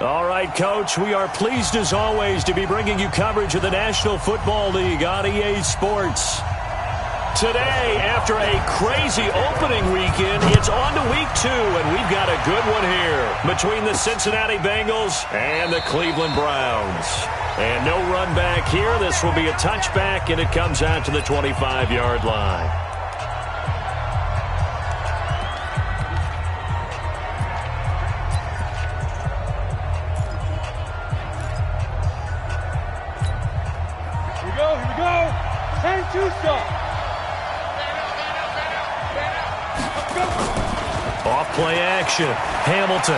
All right, Coach, we are pleased as always to be bringing you coverage of the National Football League on EA Sports. Today, after a crazy opening weekend, it's on to week 2, and we've got a good one here between the Cincinnati Bengals and the Cleveland Browns. And no run back here. This will be a touchback, and it comes out to the 25-yard line. Off play action. Hamilton.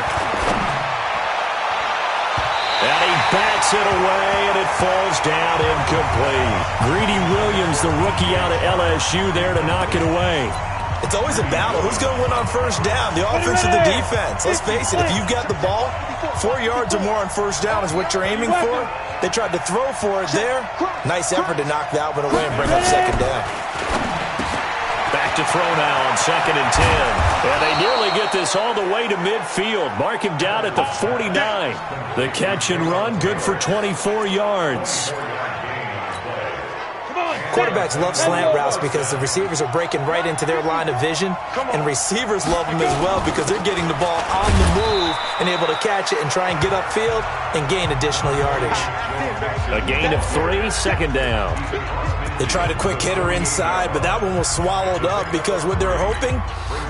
And he bats it away, and it falls down incomplete. Greedy Williams, the rookie out of LSU, there to knock it away. It's always a battle. Who's going to win on first down, the offense or the defense? Let's face it, if you've got the ball, 4 yards or more on first down is what you're aiming for. They tried to throw for it there. Nice effort to knock that one away and bring up second down. Back to throw now on 2nd and 10. And they nearly get this all the way to midfield. Mark him down at the 49. The catch and run, good for 24 yards. Quarterbacks love slant routes because the receivers are breaking right into their line of vision, and receivers love them as well because they're getting the ball on the move and able to catch it and try and get upfield and gain additional yardage. A gain of 3, 2nd down. They tried a quick hitter inside, but that one was swallowed up because what they're hoping,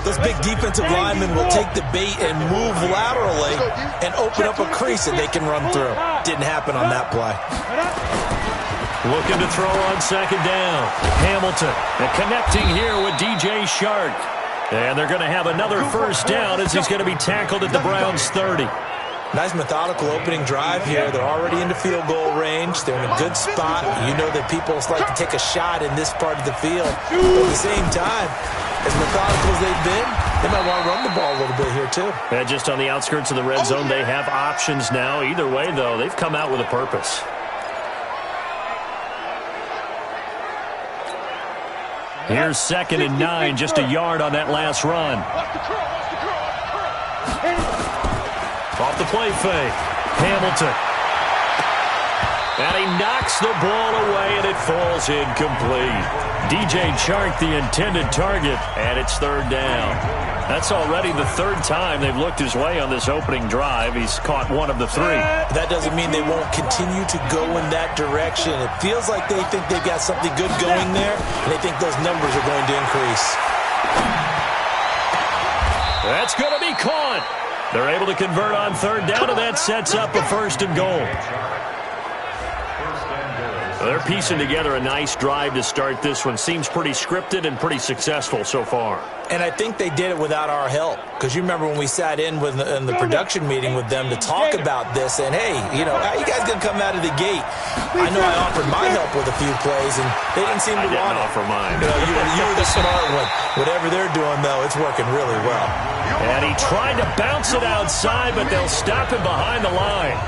those big defensive linemen will take the bait and move laterally and open up a crease that they can run through. Didn't happen on that play. Looking to throw on 2nd down. Hamilton and connecting here with DJ Shark. And they're going to have another first down as he's going to be tackled at the Browns' 30. Nice methodical opening drive here. They're already into field goal range. They're in a good spot. You know that people like to take a shot in this part of the field. But at the same time, as methodical as they've been, they might want to run the ball a little bit here too. Yeah, just on the outskirts of the red zone, they have options now. Either way, though, they've come out with a purpose. Here's 2nd and 9, just a yard on that last run. Off the play fake. Hamilton. And he knocks the ball away, and it falls incomplete. DJ Chark, the intended target, and it's 3rd down. That's already the 3rd time they've looked his way on this opening drive. He's caught 1 of the 3. That doesn't mean they won't continue to go in that direction. It feels like they think they've got something good going there, and they think those numbers are going to increase. That's going to be caught. They're able to convert on 3rd down, and that sets up a 1st and goal. They're piecing together a nice drive to start this one. Seems pretty scripted and pretty successful so far. And I think they did it without our help. Because you remember when we sat in the production meeting with them to talk about this. And, hey, you know, how you guys going to come out of the gate? I know I offered my help with a few plays, and they didn't seem to want it. offer mine. You know, you were the smart one. Whatever they're doing, though, it's working really well. And he tried to bounce it outside, but they'll stop him behind the line.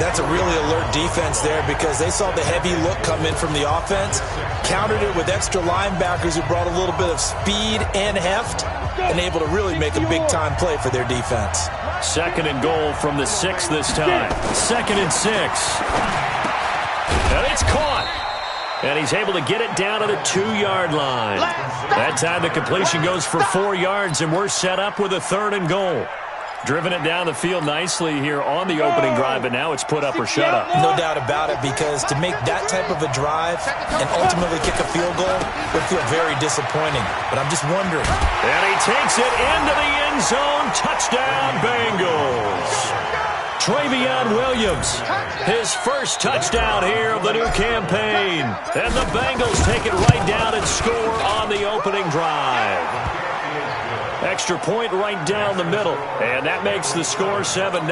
That's a really alert defense there because they saw the heavy look come in from the offense, countered it with extra linebackers who brought a little bit of speed and heft, and able to really make a big-time play for their defense. 2nd and goal from the 6 this time. 2nd and 6. And it's caught. And he's able to get it down to the 2-yard line. That time the completion goes for 4 yards, and we're set up with a 3rd and goal. Driven it down the field nicely here on the opening drive, but now it's put up or shut up. No doubt about it, because to make that type of a drive and ultimately kick a field goal would feel very disappointing. But I'm just wondering. And he takes it into the end zone. Touchdown, Bengals. Travion Williams, his first touchdown here of the new campaign. And the Bengals take it right down and score on the opening drive. Extra point right down the middle, and that makes the score 7-0.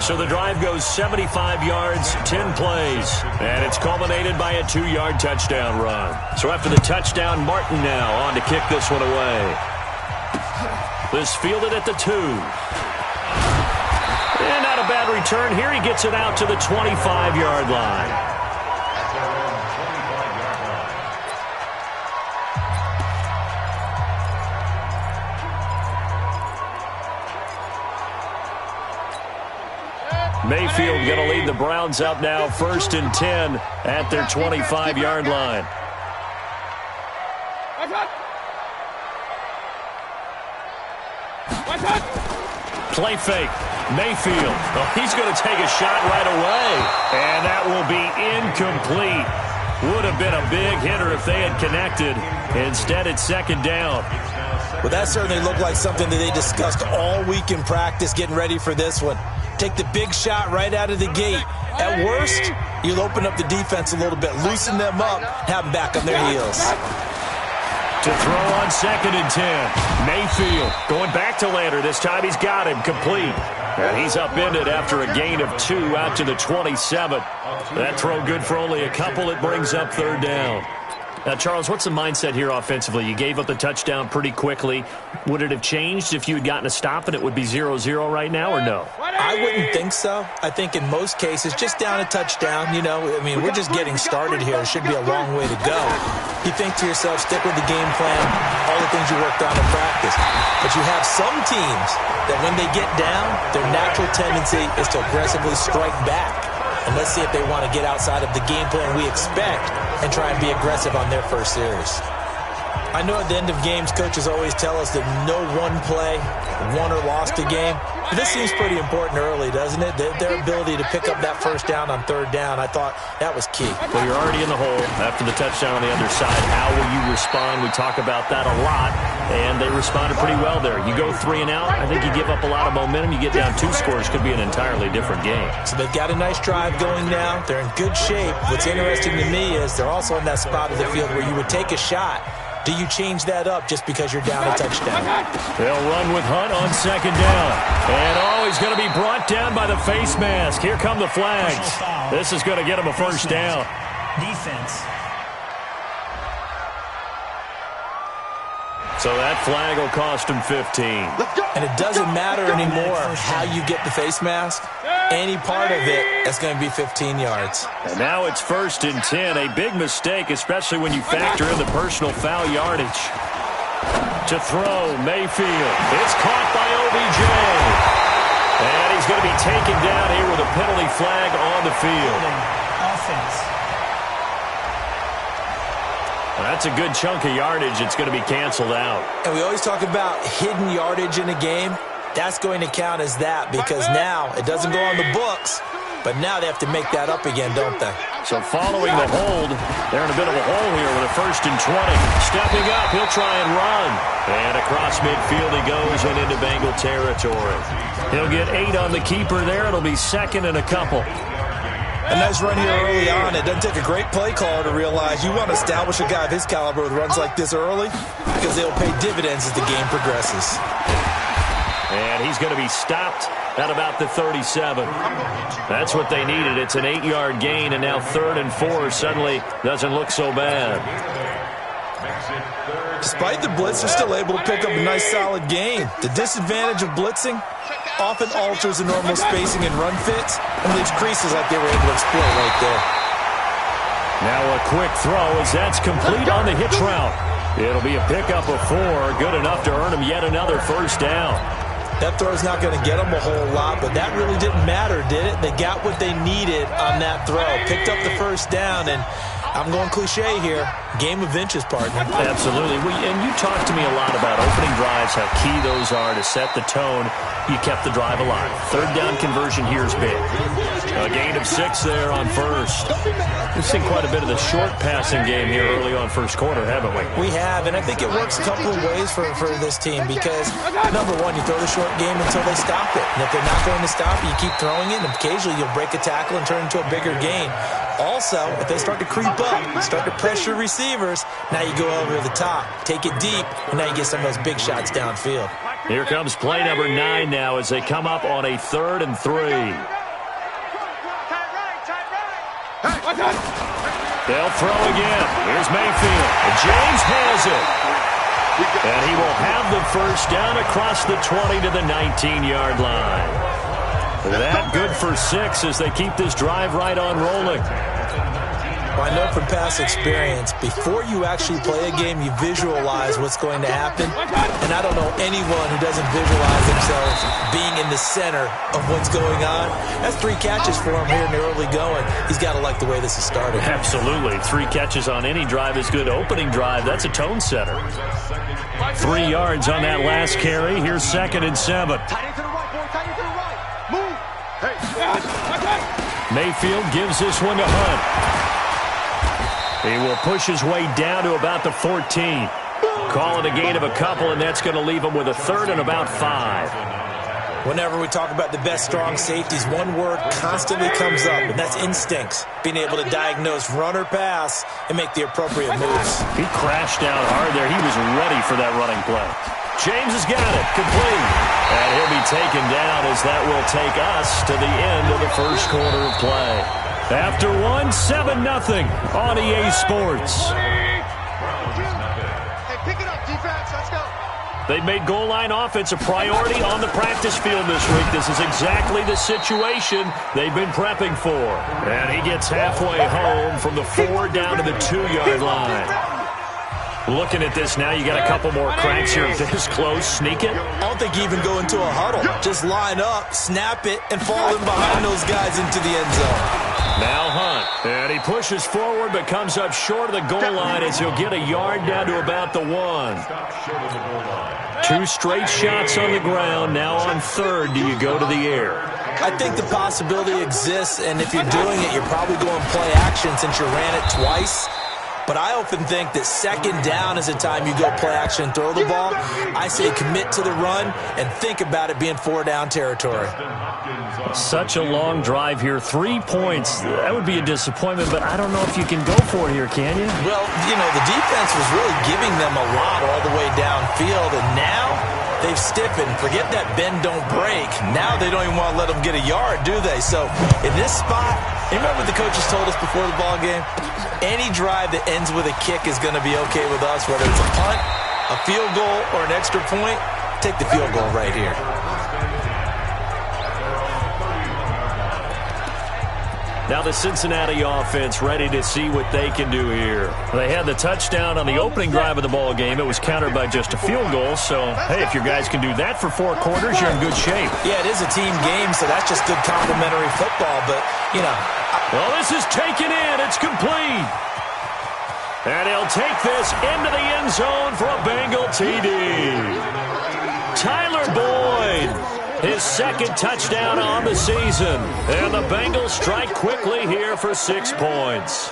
So the drive goes 75 yards, 10 plays, and it's culminated by a 2-yard touchdown run. So after the touchdown, Martin now on to kick this one away. This fielded at the 2. And not a bad return here. He gets it out to the 25-yard line. Mayfield going to lead the Browns up now 1st and 10 at their 25-yard line. Play fake. Mayfield. Oh, he's going to take a shot right away. And that will be incomplete. Would have been a big hitter if they had connected. Instead, it's 2nd down. Well, that certainly looked like something that they discussed all week in practice getting ready for this one. Take the big shot right out of the gate. At worst, you'll open up the defense a little bit, loosen them up, have them back on their heels. To throw on 2nd and 10. Mayfield going back to Lander. This time he's got him complete. And he's upended after a gain of 2 out to the 27. That throw good for only a couple. It brings up 3rd down. Now, Charles, what's the mindset here offensively? You gave up the touchdown pretty quickly. Would it have changed if you had gotten a stop and it would be 0-0 right now, or no? I wouldn't think so. I think in most cases, just down a touchdown, you know, I mean, we're just getting started here. It should be a long way to go. You think to yourself, stick with the game plan, all the things you worked on in practice. But you have some teams that when they get down, their natural tendency is to aggressively strike back. And let's see if they want to get outside of the game plan we expect and try and be aggressive on their first series. I know at the end of games, coaches always tell us that no one play won or lost a game. But this seems pretty important early, doesn't it? Their ability to pick up that 1st down on 3rd down, I thought that was key. Well, you're already in the hole after the touchdown on the other side. How will you respond? We talk about that a lot, and they responded pretty well there. You go 3 and out, I think you give up a lot of momentum. You get down 2 scores, could be an entirely different game. So they've got a nice drive going now. They're in good shape. What's interesting to me is they're also in that spot of the field where you would take a shot. Do you change that up just because you're down a touchdown? They'll run with Hunt on 2nd down. And, he's going to be brought down by the face mask. Here come the flags. This is going to get him a 1st down. Defense. So that flag will cost him 15. And it doesn't matter anymore how you get the face mask. Any part of it is going to be 15 yards. And now it's 1st and 10. A big mistake, especially when you factor in the personal foul yardage. To throw, Mayfield. It's caught by OBJ. And he's going to be taken down here with a penalty flag on the field. Offense. Well, that's a good chunk of yardage. It's going to be canceled out. And we always talk about hidden yardage in a game. That's going to count as that because now it doesn't go on the books, but now they have to make that up again, don't they? So following the hold, they're in a bit of a hole here with a 1st and 20. Stepping up, he'll try and run. And across midfield he goes and into Bengal territory. He'll get 8 on the keeper there. It'll be 2nd and a couple. A nice run here early on. It doesn't take a great play caller to realize you want to establish a guy of his caliber with runs like this early because they'll pay dividends as the game progresses. And he's going to be stopped at about the 37. That's what they needed. It's an 8-yard gain, and now 3rd and 4 suddenly doesn't look so bad. Despite the blitz, they're still able to pick up a nice solid gain. The disadvantage of blitzing often alters the normal spacing and run fits and leaves creases like they were able to exploit right there. Now a quick throw as that's complete on the hitch route. It'll be a pickup of 4, good enough to earn him yet another 1st down. That throw's not going to get them a whole lot, but that really didn't matter, did it? They got what they needed on that throw. Picked up the 1st down, and I'm going cliche here. Game of inches, partner. Absolutely. And you talked to me a lot about opening drives, how key those are to set the tone. You kept the drive alive. 3rd down conversion here is big. A gain of 6 there on 1st. We've seen quite a bit of the short passing game here early on 1st quarter, haven't we? We have, and I think it works a couple of ways for this team because, number one, you throw the short game until they stop it. And if they're not going to stop it, you keep throwing it, and occasionally you'll break a tackle and turn it into a bigger gain. Also, if they start to creep up, start to pressure receivers, now you go over the top, take it deep, and now you get some of those big shots downfield. Here comes play number 9 now as they come up on a 3rd and 3. They'll throw again. Here's Mayfield. And James has it. And he will have the 1st down across the 20 to the 19-yard line. That good for 6 as they keep this drive right on rolling. Well, I know from past experience, before you actually play a game, you visualize what's going to happen. And I don't know anyone who doesn't visualize themselves being in the center of what's going on. That's 3 catches for him here in the early going. He's got to like the way this is started. Absolutely. 3 catches on any drive is good. Opening drive, that's a tone setter. 3 yards on that last carry. Here's 2nd and 7. Mayfield gives this one to Hunt. He will push his way down to about the 14. Call it a gain of a couple, and that's going to leave him with a 3rd and about 5. Whenever we talk about the best strong safeties, one word constantly comes up, and that's instincts. Being able to diagnose run or pass and make the appropriate moves. He crashed down hard there. He was ready for that running play. James has got it. Complete. And he'll be taken down as that will take us to the end of the first quarter of play. After 7-0 on EA Sports. Hey, pick it up, defense. Let's go. They've made goal line offense a priority on the practice field this week. This is exactly the situation they've been prepping for. And he gets halfway home from the 4 down to the 2-yard line. Looking at this now, you got a couple more cracks here. This close, sneak it. I don't think you even go into a huddle. Just line up, snap it, and fall in behind those guys into the end zone. Now Hunt, and he pushes forward but comes up short of the goal line as he'll get a yard down to about the 1. 2 straight shots on the ground. Now on 3rd, do you go to the air? I think the possibility exists, and if you're doing it, you're probably going play action since you ran it twice. But I often think that 2nd down is a time you go play action and throw the ball. I say commit to the run and think about it being 4-down territory. Such a long drive here. 3 points. That would be a disappointment, but I don't know if you can go for it here, can you? Well, you know, the defense was really giving them a lot all the way downfield, and now they've stiffened. Forget that bend, don't break. Now they don't even want to let them get a yard, do they? So in this spot, you remember what the coaches told us before the ball game? Any drive that ends with a kick is going to be okay with us, whether it's a punt, a field goal, or an extra point. Take the field goal right here. Now the Cincinnati offense ready to see what they can do here. They had the touchdown on the opening drive of the ball game. It was countered by just a field goal. So, hey, if your guys can do that for 4 quarters, you're in good shape. Yeah, it is a team game, so that's just good complimentary football. But, you know. Well, this is taken in. It's complete. And he'll take this into the end zone for a Bengal TD. Tyler Boyd. His 2nd touchdown on the season. And the Bengals strike quickly here for 6 points.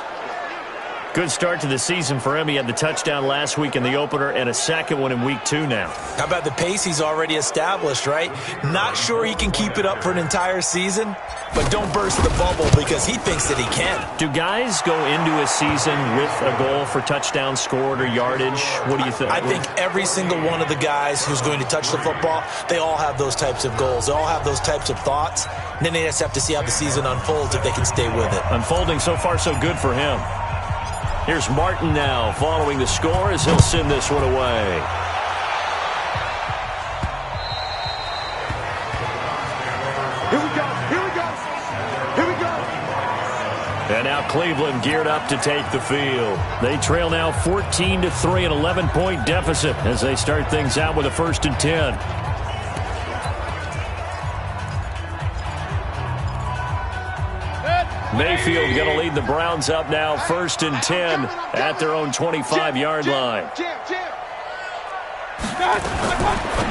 Good start to the season for him. He had the touchdown last week in the opener and a 2nd one in week 2 now. How about the pace he's already established, right? Not sure he can keep it up for an entire season, but don't burst the bubble because he thinks that he can. Do guys go into a season with a goal for touchdown scored or yardage? What do you think? I think every single one of the guys who's going to touch the football, they all have those types of goals. They all have those types of thoughts. And then they just have to see how the season unfolds if they can stay with it. Unfolding so far so good for him. Here's Martin now following the score as he'll send this one away. Here we go. Here we go. Here we go. And now Cleveland geared up to take the field. They trail now 14-3, an 11-point deficit as they start things out with a 1st and 10. Mayfield going to lead the Browns up now 1st and 10 at their own 25-yard line.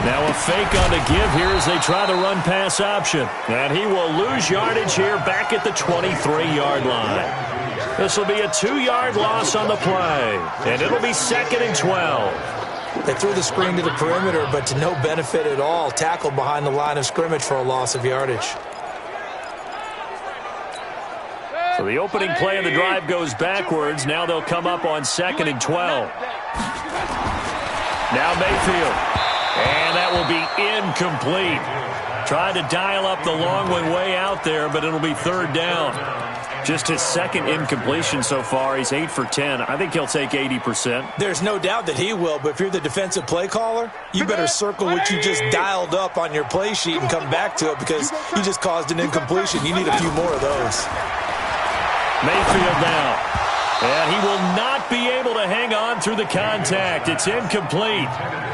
Now a fake on the give here as they try the run-pass option. And he will lose yardage here back at the 23-yard line. This will be a 2-yard loss on the play. And it'll be 2nd and 12. They threw the screen to the perimeter, but to no benefit at all. Tackled behind the line of scrimmage for a loss of yardage. So the opening play of the drive goes backwards. Now they'll come up on 2nd and 12. Now Mayfield. And that will be incomplete. Tried to dial up the long one way out there, but it'll be 3rd down. Just his 2nd incompletion so far. He's 8 for 10. I think he'll take 80%. There's no doubt that he will, but if you're the defensive play caller, you better circle what you just dialed up on your play sheet and come back to it because you just caused an incompletion. You need a few more of those. Mayfield now. And he will not be able to hang on through the contact. It's incomplete.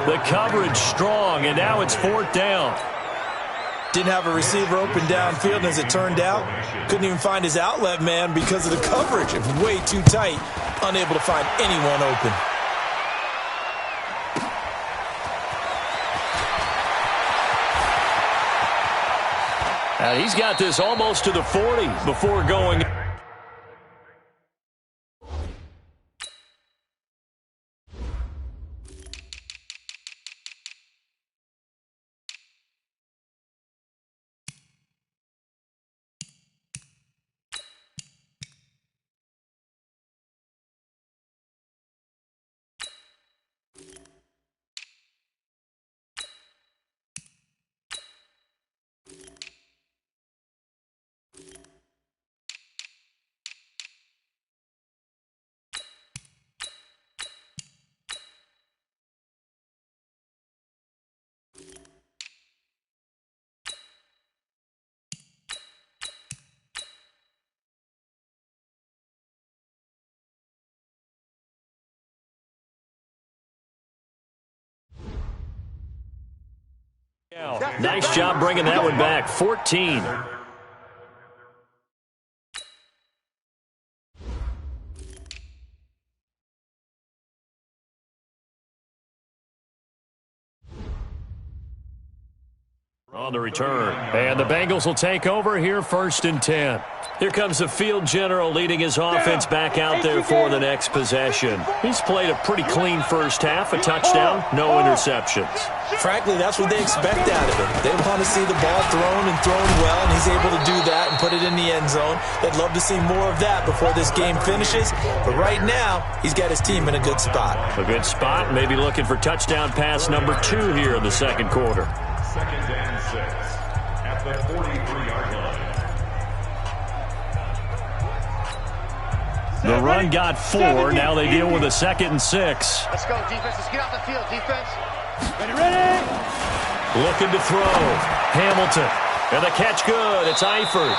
The coverage strong, and now it's 4th down. Didn't have a receiver open downfield, and as it turned out, couldn't even find his outlet man because of the coverage. It was way too tight, unable to find anyone open. And he's got this almost to the 40 before going. Nice job bringing that one back. 14. On the return. And the Bengals will take over here, 1st and 10. Here comes the field general leading his offense back out there for the next possession. He's played a pretty clean first half, a touchdown, no interceptions. Frankly, that's what they expect out of him. They want to see the ball thrown and thrown well, and he's able to do that and put it in the end zone. They'd love to see more of that before this game finishes. But right now, he's got his team in a good spot. A good spot, maybe looking for touchdown pass number 2 here in the second quarter. 2nd and 6 at the 43-yard line. The run got 4. Now they deal with a 2nd and 6. Let's go, defense. Let's get out the field, defense. Ready? Looking to throw. Hamilton. And the catch good. It's Eifert.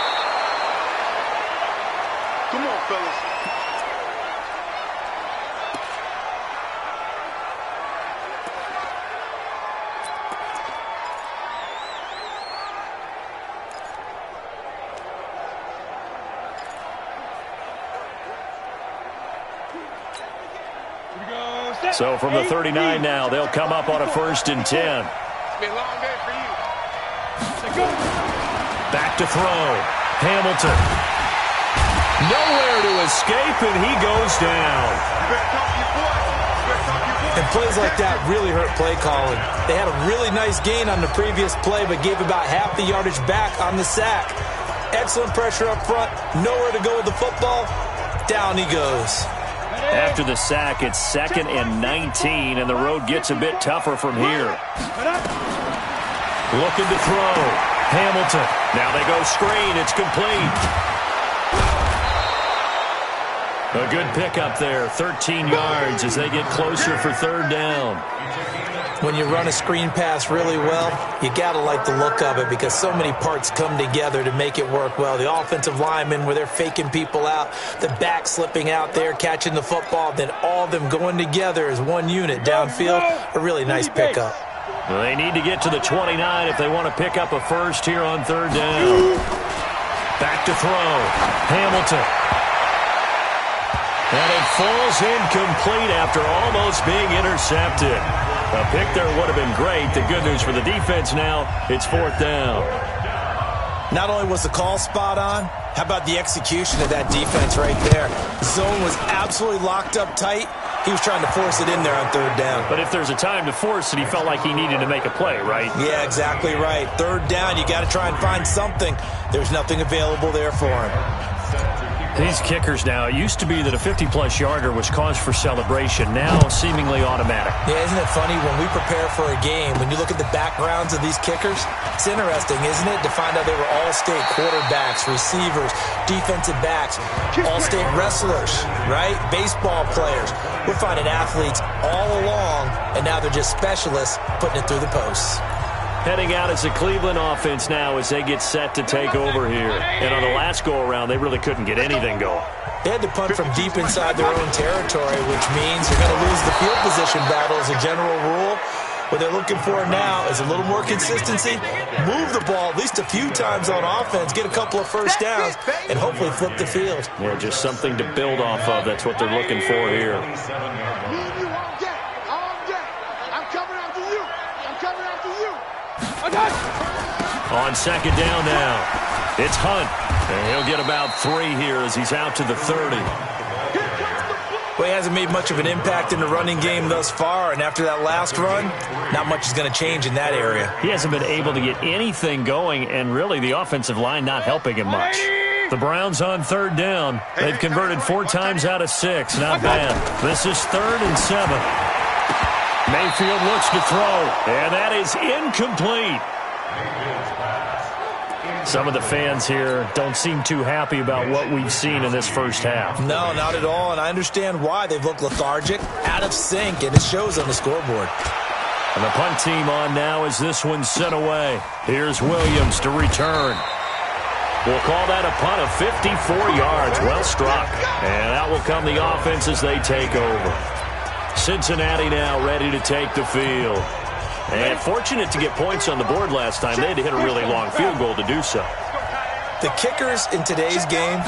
Come on, fellas. So from the 39 now, they'll come up on a 1st and 10. It's been a long day for you. Back to throw. Hamilton. Nowhere to escape, and he goes down. And plays like that really hurt play calling. They had a really nice gain on the previous play, but gave about half the yardage back on the sack. Excellent pressure up front. Nowhere to go with the football. Down he goes. After the sack, it's 2nd and 19, and the road gets a bit tougher from here. Looking to throw. Hamilton. Now they go screen. It's complete. A good pickup there. 13 yards as they get closer for 3rd down. When you run a screen pass really well, you got to like the look of it because so many parts come together to make it work well. The offensive linemen where they're faking people out, the back slipping out there, catching the football, then all of them going together as one unit downfield. A really nice pickup. Well, they need to get to the 29 if they want to pick up a first here on 3rd down. Back to throw. Hamilton. And it falls incomplete after almost being intercepted. A pick there would have been great. The good news for the defense now, it's 4th down. Not only was the call spot on, how about the execution of that defense right there? The zone was absolutely locked up tight. He was trying to force it in there on 3rd down. But if there's a time to force it, he felt like he needed to make a play, right? Yeah, exactly right. 3rd down, you got to try and find something. There's nothing available there for him. These kickers now, it used to be that a 50-plus yarder was cause for celebration. Now, seemingly automatic. Yeah, isn't it funny when we prepare for a game, when you look at the backgrounds of these kickers, it's interesting, isn't it, to find out they were all-state quarterbacks, receivers, defensive backs, all-state wrestlers, right? Baseball players. We're finding athletes all along, and now they're just specialists putting it through the posts. Heading out as the Cleveland offense now as they get set to take over here. And on the last go-around, they really couldn't get anything going. They had to punt from deep inside their own territory, which means you're going to lose the field position battle as a general rule. What they're looking for now is a little more consistency, move the ball at least a few times on offense, get a couple of first downs, and hopefully flip the field. Yeah, just something to build off of. That's what they're looking for here. On second down now, it's Hunt. And he'll get about 3 here as he's out to the 30. Well, he hasn't made much of an impact in the running game thus far, and after that last run, not much is going to change in that area. He hasn't been able to get anything going, and really the offensive line not helping him much. The Browns on third down. They've converted 4 times out of 6. Not bad. This is 3rd and 7. Mayfield looks to throw, and that is incomplete. Some of the fans here don't seem too happy about what we've seen in this first half. No, not at all, and I understand why. They've looked lethargic, out of sync, and it shows on the scoreboard. And the punt team on now as this one's sent away. Here's Williams to return. We'll call that a punt of 54 yards. Well struck. And out will come the offense as they take over. Cincinnati now ready to take the field. And fortunate to get points on the board last time. They had to hit a really long field goal to do so. The kickers in today's game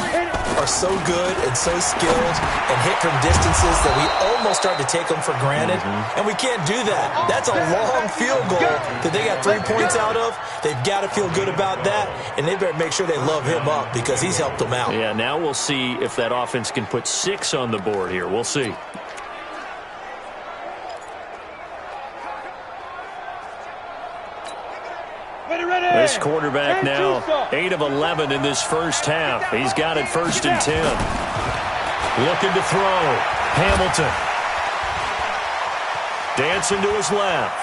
are so good and so skilled and hit from distances that we almost start to take them for granted. And we can't do that. That's a long field goal that they got 3 points out of. They've got to feel good about that, and they better make sure they love him up because he's helped them out. Yeah, now we'll see if that offense can put 6 on the board here. We'll see. This quarterback now 8 of 11 in this first half. He's got it 1st and 10. Looking to throw. Hamilton. Dancing to his left.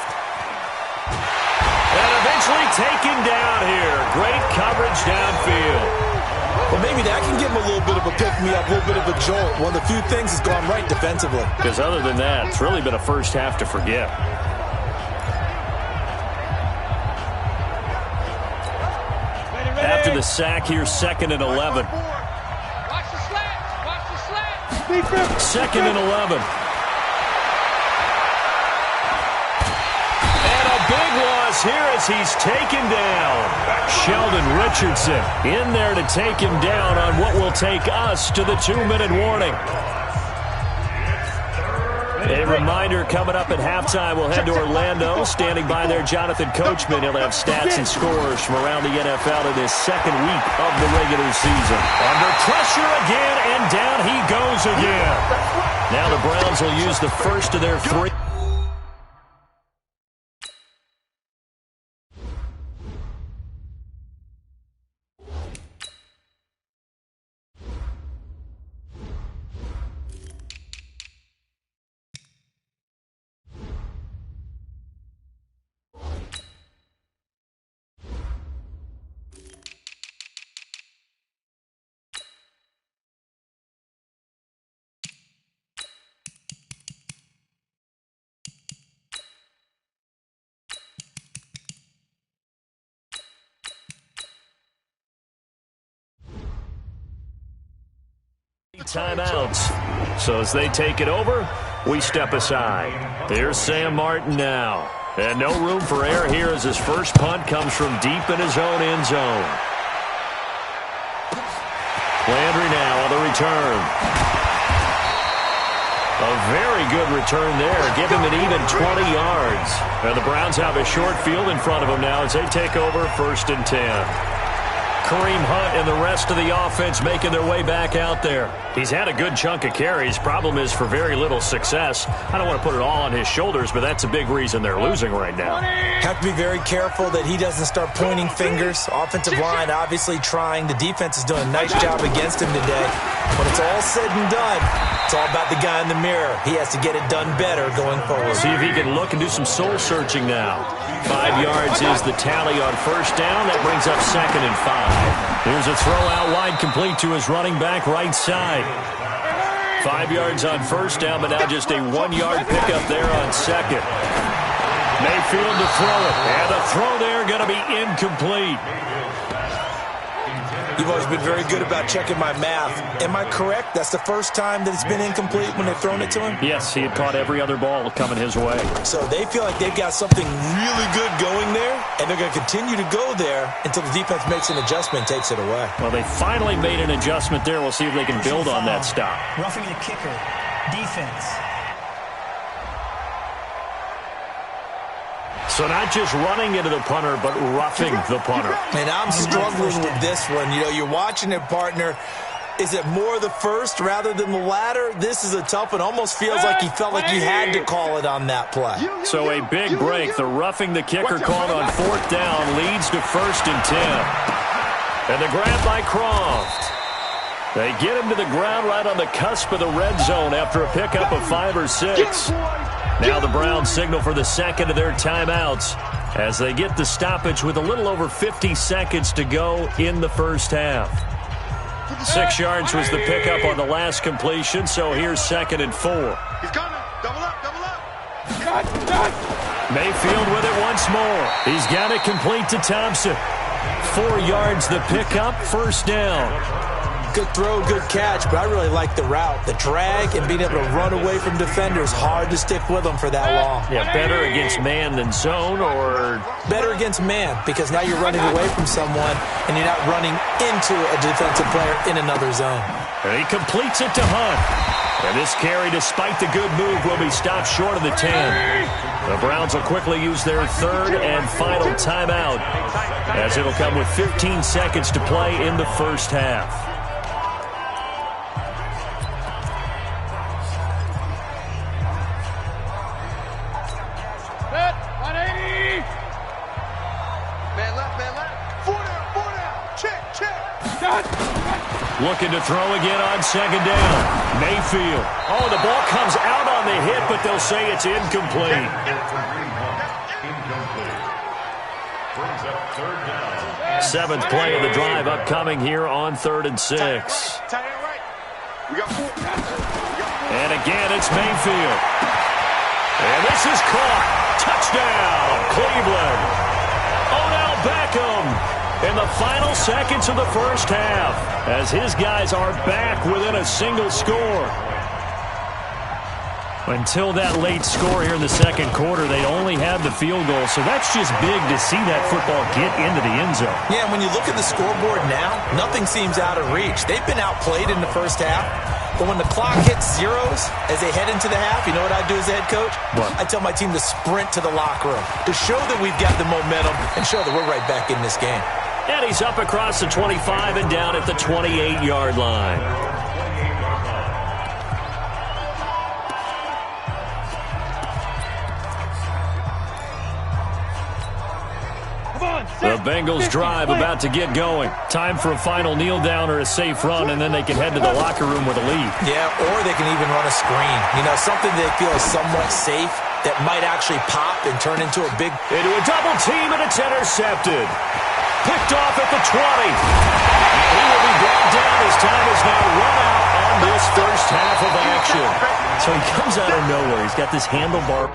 And eventually taken down here. Great coverage downfield. Well, maybe that can give him a little bit of a pick-me-up, a little bit of a jolt. One of the few things that's gone right defensively. Because other than that, it's really been a first half to forget. After the sack here, 2nd and 11. Watch the slats. Watch the slats. 2nd and 11. And a big loss here as he's taken down. Sheldon Richardson in there to take him down on what will take us to the 2-minute warning. A reminder coming up at halftime. We'll head to Orlando. Standing by there, Jonathan Coachman. He'll have stats and scores from around the NFL in his 2nd week of the regular season. Under pressure again, and down he goes again. Now the Browns will use the first of their 3. Timeouts. So as they take it over, we step aside. Here's Sam Martin now. And no room for error here as his first punt comes from deep in his own end zone. Landry now on the return. A very good return there. Give him an even 20 yards. And the Browns have a short field in front of them now as they take over 1st and 10. Kareem Hunt and the rest of the offense making their way back out there. He's had a good chunk of carries. Problem is for very little success. I don't want to put it all on his shoulders, but that's a big reason they're losing right now. Have to be very careful that he doesn't start pointing fingers. Offensive line obviously trying. The defense is doing a nice job against him today. When it's all said and done, it's all about the guy in the mirror. He has to get it done better going forward. See if he can look and do some soul searching now. 5 yards is the tally on 1st down. That brings up 2nd and 5. Here's a throw out wide complete to his running back right side. 5 yards on 1st down, but now just a 1-yard pickup there on 2nd. Mayfield to throw it. And the throw there going to be incomplete. You've always been very good about checking my math. Am I correct? That's the first time that it's been incomplete when they've thrown it to him? Yes, he had caught every other ball coming his way. So they feel like they've got something really good going there, and they're going to continue to go there until the defense makes an adjustment and takes it away. Well, they finally made an adjustment there. We'll see if they can build on that stop. Roughing the kicker. Defense. So not just running into the punter, but roughing the punter. And I'm struggling with this one. You know, you're watching it, partner. Is it more the first rather than the latter? This is a tough one. Almost feels like he felt like he had to call it on that play. So a big break. The roughing the kicker called on 4th down leads to 1st and 10. And the grab by Croft. They get him to the ground right on the cusp of the red zone after a pickup of 5 or 6. Now the Browns signal for the second of their timeouts as they get the stoppage with a little over 50 seconds to go in the first half. 6 yards was the pickup on the last completion, so here's 2nd and 4. He's coming. Double up, double up. Mayfield with it once more. He's got it complete to Thompson. 4 yards the pickup, 1st down. Good throw, good catch, but I really like the route. The drag and being able to run away from defenders, hard to stick with them for that long. Yeah, better against man than zone, or better against man, because now you're running away from someone and you're not running into a defensive player in another zone. And he completes it to Hunt. And this carry, despite the good move, will be stopped short of the 10. The Browns will quickly use their 3rd and final timeout, as it'll come with 15 seconds to play in the first half. Looking to throw again on 2nd down. Mayfield. Oh, the ball comes out on the hit, but they'll say it's incomplete. 7th play of the drive upcoming here on 3rd and 6. And again, it's Mayfield. And this is caught. Touchdown, Cleveland. Odell Beckham in the final seconds of the first half, as his guys are back within a single score. Until that late score here in the second quarter, they only had the field goal, so that's just big to see that football get into the end zone. Yeah, and when you look at the scoreboard now, nothing seems out of reach. They've been outplayed in the first half, but when the clock hits zeros as they head into the half, you know what I do as a head coach? What? I tell my team to sprint to the locker room to show that we've got the momentum and show that we're right back in this game. And he's up across the 25 and down at the 28-yard line. The Bengals drive about to get going. Time for a final kneel down or a safe run, and then they can head to the locker room with a lead. Yeah, or they can even run a screen. You know, something they feel is somewhat safe that might actually pop and turn into a big... Into a double team, and it's intercepted. Picked off at the 20. He will be brought down as time is now run out on this first half of action. So he comes out of nowhere. He's got this handlebar.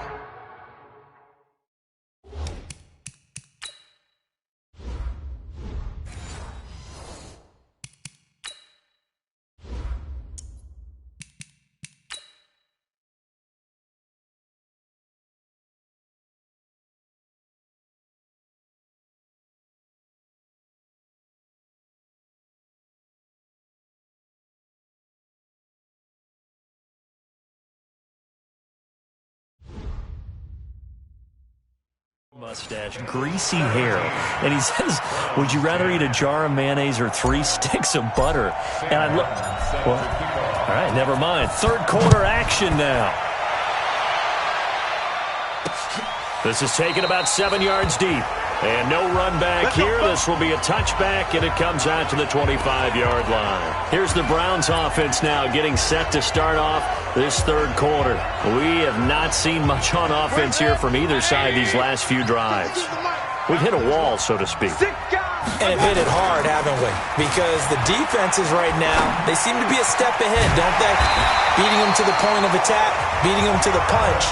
Mustache, greasy hair, and he says, would you rather eat a jar of mayonnaise or 3 sticks of butter? And I look, well, all right, never mind. Third quarter action now. This is taken about 7 yards deep. And no run back here. This will be a touchback, and it comes out to the 25-yard line. Here's the Browns offense now getting set to start off this third quarter. We have not seen much on offense here from either side these last few drives. We've hit a wall, so to speak. And have hit it hard, haven't we? Because the defenses right now, they seem to be a step ahead, don't they? Beating them to the point of attack, beating them to the punch.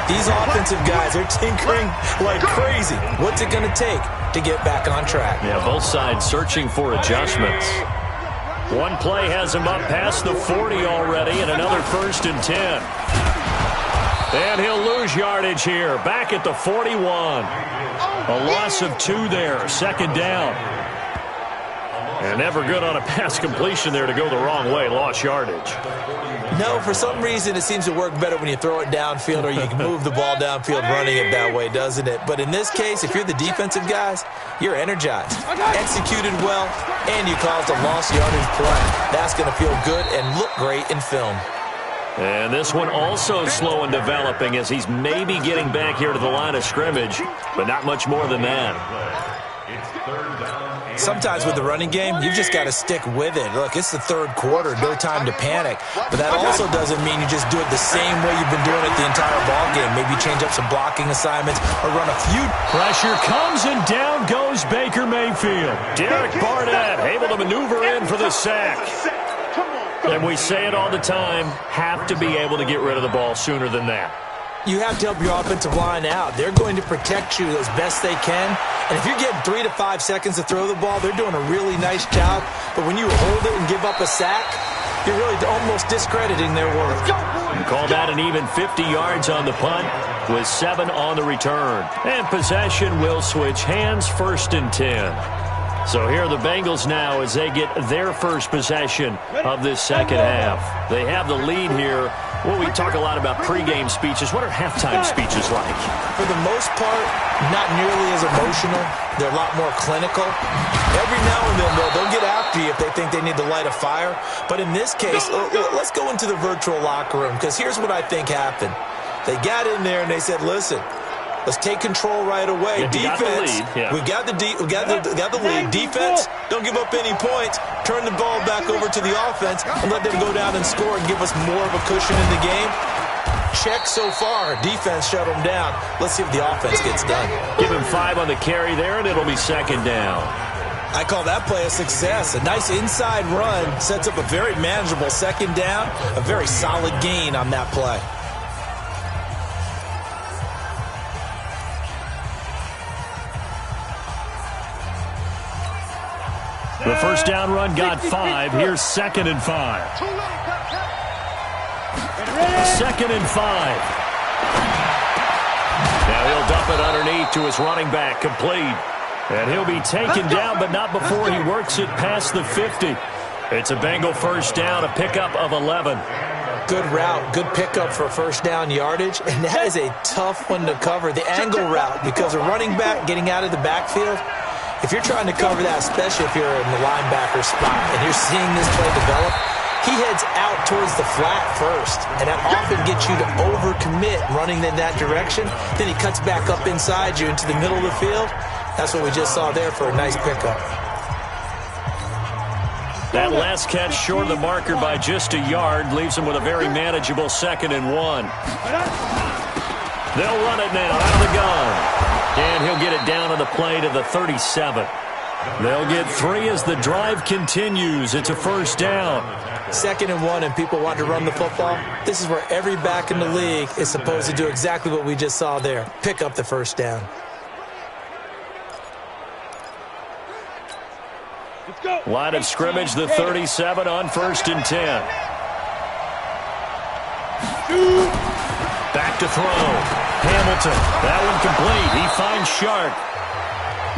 These offensive guys are tinkering like crazy. What's it going to take to get back on track? Yeah, both sides searching for adjustments. One play has him up past the 40 already, and another 1st and 10. And he'll lose yardage here, back at the 41. A loss of 2 there, 2nd down. And never good on a pass completion there to go the wrong way, lost yardage. No, for some reason it seems to work better when you throw it downfield or you can move the ball downfield running it that way, doesn't it? But in this case, if you're the defensive guys, you're energized, executed well, and you caused a lost yardage play. That's going to feel good and look great in film. And this one also slow in developing as he's maybe getting back here to the line of scrimmage, but not much more than that. Sometimes with the running game, you've just got to stick with it. Look, it's the 3rd quarter, no time to panic. But that also doesn't mean you just do it the same way you've been doing it the entire ball game. Maybe change up some blocking assignments or run a few. Pressure comes and down goes Baker Mayfield. Derek Barnett able to maneuver in for the sack. And we say it all the time, have to be able to get rid of the ball sooner than that. You have to help your offensive line out. They're going to protect you as best they can. And if you're getting 3 to 5 seconds to throw the ball, they're doing a really nice job. But when you hold it and give up a sack, you're really almost discrediting their work. You call that an even 50 yards on the punt with 7 on the return. And possession will switch hands, 1st and 10. So here are the Bengals now as they get their first possession of this 2nd half. They have the lead here. Well, we talk a lot about pregame speeches. What are halftime speeches like? For the most part, not nearly as emotional. They're a lot more clinical. Every now and then, they'll get after you if they think they need to light a fire. But in this case, let's go into the virtual locker room, because here's what I think happened. They got in there and they said, listen, let's take control right away. Defense, we got the lead. Defense, don't give up any points. Turn the ball back over to the offense and let them go down and score and give us more of a cushion in the game. Check so far. Defense shut them down. Let's see if the offense gets done. Give him 5 on the carry there, and it'll be 2nd down. I call that play a success. A nice inside run sets up a very manageable 2nd down. A very solid gain on that play. The 1st down run got 5. Here's 2nd and 5. 2nd and 5. Now he'll dump it underneath to his running back, complete. And he'll be taken down, but not before he works it past the 50. It's a Bengal 1st down, a pickup of 11. Good route, good pickup for 1st down yardage, and that is a tough one to cover, the angle route, because a running back getting out of the backfield, if you're trying to cover that, especially if you're in the linebacker spot and you're seeing this play develop, he heads out towards the flat first, and that often gets you to overcommit running in that direction. Then he cuts back up inside you into the middle of the field. That's what we just saw there for a nice pickup. That last catch short of the marker by just a yard leaves him with a very manageable 2nd and 1. They'll run it now out of the gun. And he'll get it down on the play to the 37. They'll get 3 as the drive continues. It's a 1st down. 2nd and 1, and people want to run the football. This is where every back in the league is supposed to do exactly what we just saw there. Pick up the 1st down. Line of scrimmage, the 37 on 1st and 10. Back to throw. Hamilton, that one complete. He finds Shark.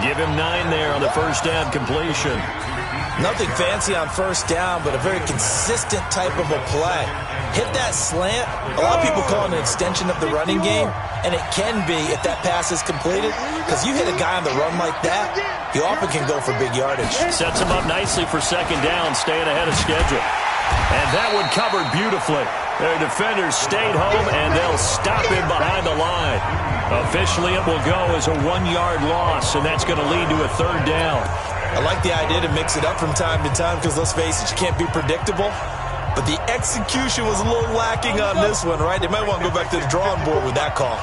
Give him 9 there on the 1st down completion. Nothing fancy on 1st down, but a very consistent type of a play. Hit that slant. A lot of people call it an extension of the running game, and it can be if that pass is completed, because you hit a guy on the run like that, you often can go for big yardage. Sets him up nicely for 2nd down, staying ahead of schedule. And that one covered beautifully. Their defenders stayed home, and they'll stop him behind the line. Officially, it will go as a 1-yard loss, and that's going to lead to a 3rd down. I like the idea to mix it up from time to time because, let's face it, you can't be predictable. But the execution was a little lacking on this one, right? They might want to go back to the drawing board with that call.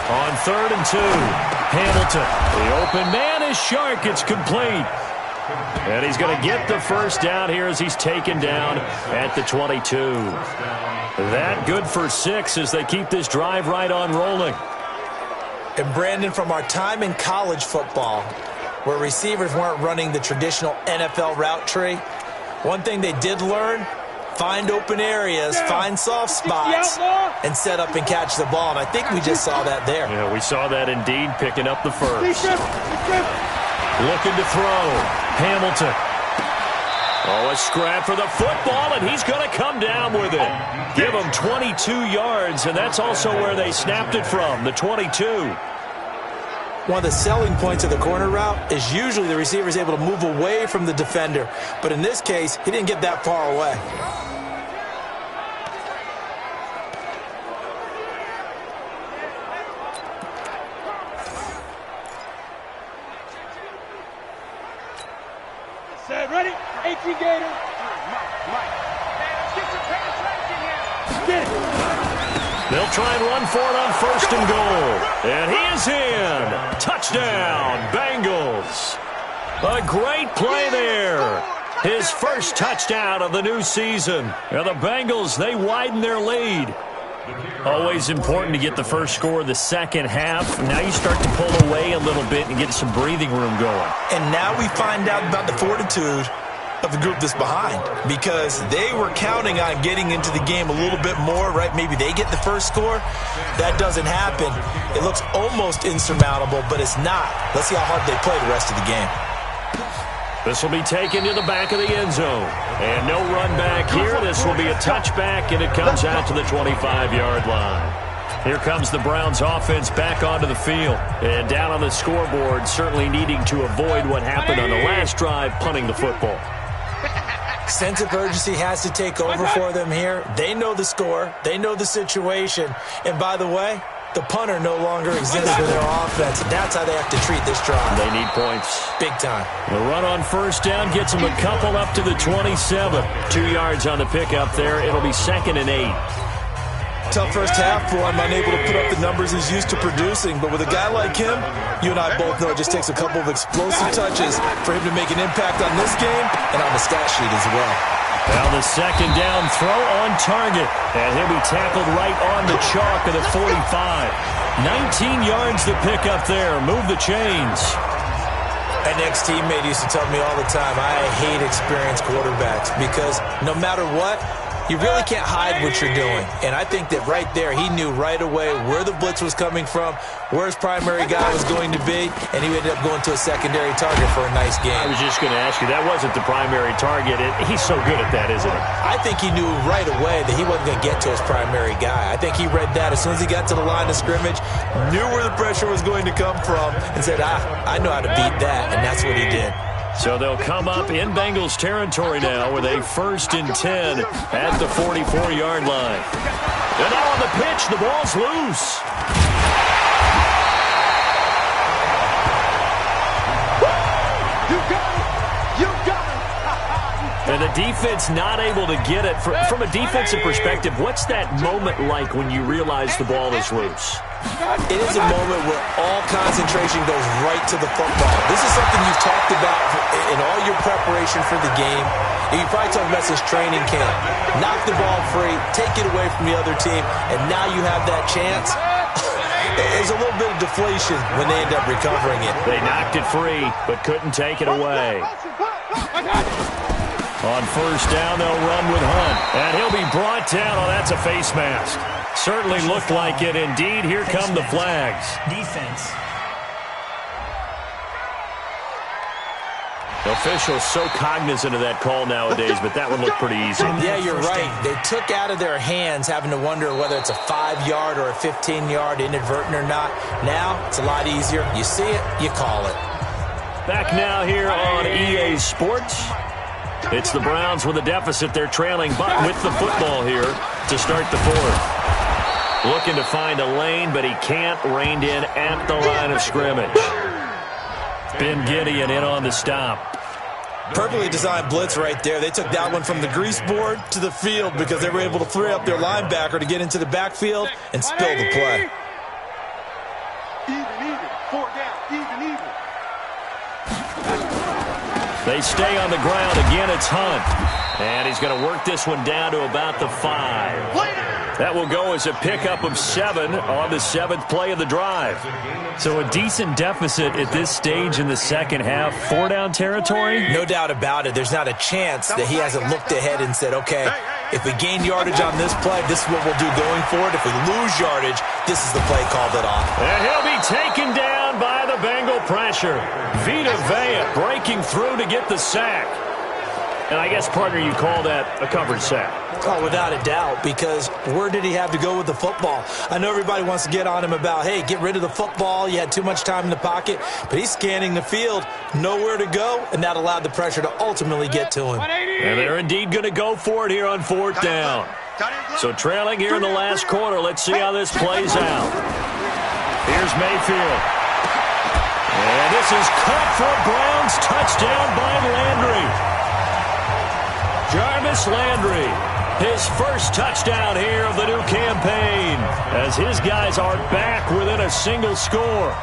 On 3rd and 2, Hamilton. The open man is Shark. It's complete. And he's going to get the 1st down here as he's taken down at the 22. That good for 6 as they keep this drive right on rolling. And Brandon, from our time in college football, where receivers weren't running the traditional NFL route tree, one thing they did learn, find open areas, find soft spots, and set up and catch the ball. And I think we just saw that there. Yeah, we saw that indeed, picking up the first. Looking to throw. Hamilton. Oh, a scrap for the football, and he's going to come down with it. Give him 22 yards, and that's also where they snapped it from, the 22. One of the selling points of the corner route is usually the receiver is able to move away from the defender. But in this case, he didn't get that far away. Set, ready? 18 Gator. Get it. They'll try and run for it on 1st and goal. And he is in. Touchdown, Bengals. A great play there. His first touchdown of the new season. And the Bengals, they widen their lead. Always important to get the first score of the second half. Now you start to pull away a little bit and get some breathing room going. And now we find out about the fortitude of the group that's behind, because they were counting on getting into the game a little bit more, right? Maybe they get the first score. That doesn't happen. It looks almost insurmountable, but it's not. Let's see how hard they play the rest of the game. This will be taken to the back of the end zone. And no run back here. This will be a touchback, and it comes out to the 25-yard line. Here comes the Browns offense back onto the field. And down on the scoreboard, certainly needing to avoid what happened on the last drive, punting the football. Sense of urgency has to take over for them here. They know the score. They know the situation. And by the way, the punter no longer exists for their offense. That's how they have to treat this drive. They need points. Big time. The run on 1st down gets them a couple up to the 27. 2 yards on the pickup there. It'll be 2nd and 8. Tough first half for him, unable to put up the numbers he's used to producing. But with a guy like him, you and I both know it just takes a couple of explosive touches for him to make an impact on this game and on the stat sheet as well. Now the 2nd down throw on target. And he'll be tackled right on the chalk of the 45. 19 yards to pick up there. Move the chains. An ex-teammate used to tell me all the time, I hate experienced quarterbacks because no matter what, you really can't hide what you're doing. And I think that right there, he knew right away where the blitz was coming from, where his primary guy was going to be, and he ended up going to a secondary target for a nice game. I was just going to ask you, that wasn't the primary target. He's so good at that, isn't he? I think he knew right away that he wasn't going to get to his primary guy. I think he read that as soon as he got to the line of scrimmage, knew where the pressure was going to come from, and said, I know how to beat that, and that's what he did. So they'll come up in Bengals territory now with a 1st and 10 at the 44-yard line. And now on the pitch, the ball's loose. You got it! You got it! And the defense not able to get it. From a defensive perspective, what's that moment like when you realize the ball is loose? It is a moment where all concentration goes right to the football. This is something you've talked about in all your preparation for the game. You probably talked about since training camp. Knock the ball free, take it away from the other team, and now you have that chance. There's a little bit of deflation when they end up recovering it. They knocked it free, but couldn't take it away. On 1st down, they'll run with Hunt. And he'll be brought down. Oh, that's a face mask. Certainly looked like it. Indeed, here come the flags. Defense. Officials so cognizant of that call nowadays, but that one looked pretty easy. Yeah, you're right. They took out of their hands having to wonder whether it's a 5-yard or a 15-yard inadvertent or not. Now, it's a lot easier. You see it, you call it. Back now here on EA Sports. It's the Browns with a deficit. They're trailing, but with the football here to start the 4th. Looking to find a lane, but he can't. Reined in at the line of scrimmage. Ben Gideon in on the stop. Perfectly designed blitz right there. They took that one from the grease board to the field because they were able to free up their linebacker to get into the backfield and spill the play. Even. 4 down. Even. They stay on the ground. Again, it's Hunt. And he's going to work this one down to about the 5. That will go as a pickup of 7 on the 7th play of the drive. So a decent deficit at this stage in the second half. 4-down territory? No doubt about it. There's not a chance that he hasn't looked ahead and said, okay, if we gain yardage on this play, this is what we'll do going forward. If we lose yardage, this is the play, called it off. And he'll be taken down by the Bengal pressure. Vita Vea breaking through to get the sack. And I guess, partner, you call that a covered sack. Oh, without a doubt, because where did he have to go with the football? I know everybody wants to get on him about, hey, get rid of the football. You had too much time in the pocket. But he's scanning the field, nowhere to go, and that allowed the pressure to ultimately get to him. And they're indeed going to go for it here on 4th down. So trailing here in the last quarter, let's see how this plays out. Here's Mayfield. And this is caught for a Browns touchdown by Landry. Jarvis Landry, his first touchdown here of the new campaign, as his guys are back within a single score.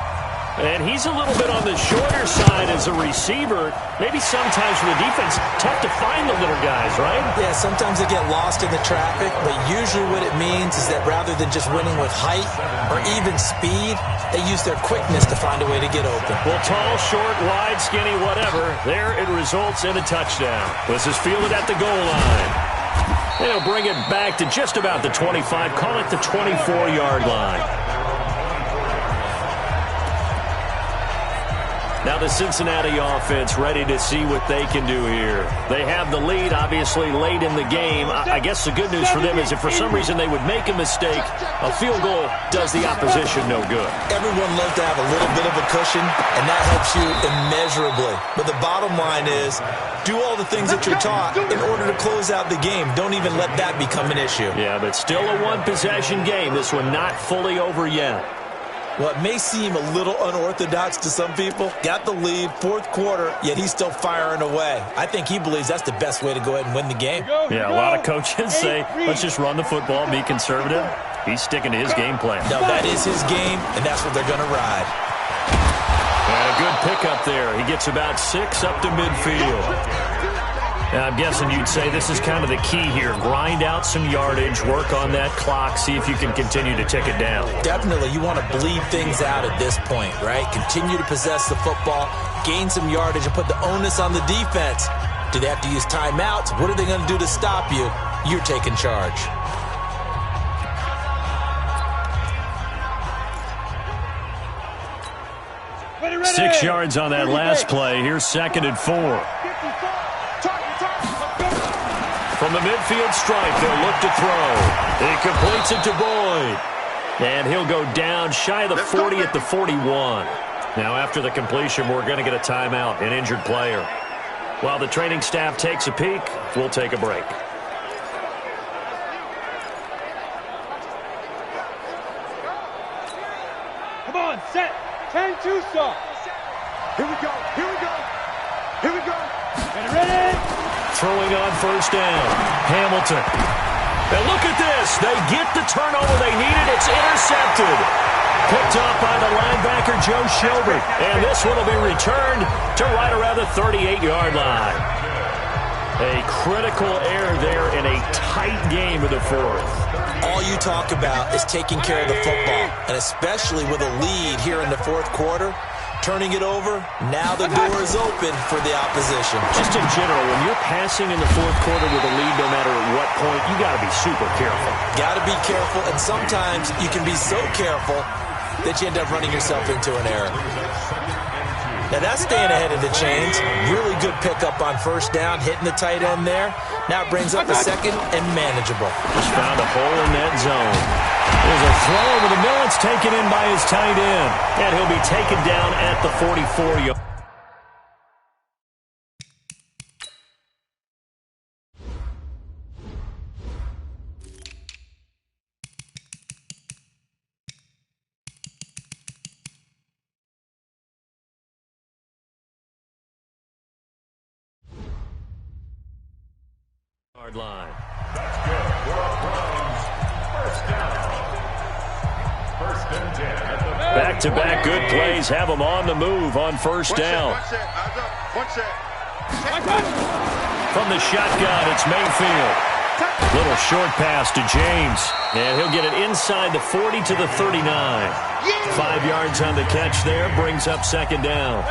And he's a little bit on the shorter side as a receiver. Maybe sometimes for the defense, tough to find the little guys, right? Yeah, sometimes they get lost in the traffic, but usually what it means is that rather than just winning with height or even speed, they use their quickness to find a way to get open. Well, tall, short, wide, skinny, whatever, there it results in a touchdown. This is fielded at the goal line. They'll bring it back to just about the 25, call it the 24-yard line. Now the Cincinnati offense ready to see what they can do here. They have the lead, obviously, late in the game. I guess the good news for them is if for some reason they would make a mistake, a field goal does the opposition no good. Everyone loves to have a little bit of a cushion, and that helps you immeasurably. But the bottom line is, do all the things that you're taught in order to close out the game. Don't even let that become an issue. Yeah, but still a one-possession game. This one not fully over yet. Well, it may seem a little unorthodox to some people. Got the lead, 4th quarter, yet he's still firing away. I think he believes that's the best way to go ahead and win the game. Yeah, a lot of coaches say, let's just run the football, be conservative. He's sticking to his game plan. No, that is his game, and that's what they're going to ride. And a good pickup there. He gets about 6 up to midfield. Now, I'm guessing you'd say this is kind of the key here. Grind out some yardage, work on that clock, see if you can continue to tick it down. Definitely. You want to bleed things out at this point, right? Continue to possess the football, gain some yardage, and put the onus on the defense. Do they have to use timeouts? What are they going to do to stop you? You're taking charge. Ready. 6 yards on that last play. Here's 2nd and 4. From the midfield stripe, they'll look to throw. He completes it to Boyd. And he'll go down shy of the 40 at the 41. Now, after the completion, we're going to get a timeout, an injured player. While the training staff takes a peek, we'll take a break. Come on, set. 10-2 stop. Here we go. Here we go. Here we go. Get ready. Throwing on 1st down. Hamilton. And look at this. They get the turnover they needed. It's intercepted. Picked up by the linebacker, Joe Schobert. And this one will be returned to right around the 38-yard line. A critical error there in a tight game in the 4th. All you talk about is taking care of the football, and especially with a lead here in the 4th quarter. Turning it over, now the door is open for the opposition. Just in general, when you're passing in the 4th quarter with a lead, no matter at what point, you got to be super careful. Got to be careful, and sometimes you can be so careful that you end up running yourself into an error. Now that's staying ahead of the chains. Really good pickup on 1st down, hitting the tight end there. Now it brings up a 2nd and manageable. Just found a hole in that zone. There's a throw over the middle. It's taken in by his tight end. And he'll be taken down at the 44-yard. Line. That's good. First down. 1st and 10. Back-to-back good plays have them on the move on 1st down. From the shotgun, it's Mayfield. Little short pass to James. And he'll get it inside the 40 to the 39. 5 yards on the catch there, brings up second down.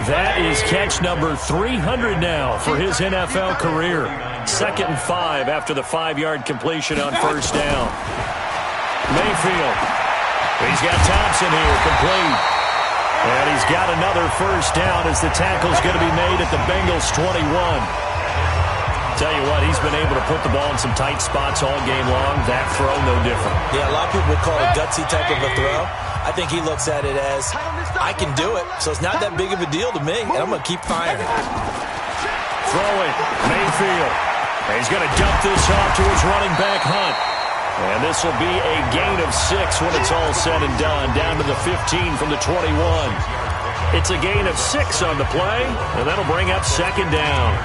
That is catch number 300 now for his NFL career. 2nd and 5 after the 5-yard completion on first down. Mayfield. He's got Thompson here, complete. And he's got another first down as the tackle's going to be made at the Bengals' 21. Tell you what, he's been able to put the ball in some tight spots all game long. That throw, no different. Yeah, a lot of people would call it a gutsy type of a throw. I think he looks at it as, I can do it, so it's not that big of a deal to me, and I'm going to keep firing. Throw it, Mayfield. He's going to dump this off to his running back, Hunt. And this will be a gain of 6 when it's all said and done, down to the 15 from the 21. It's a gain of 6 on the play, and that'll bring up second down.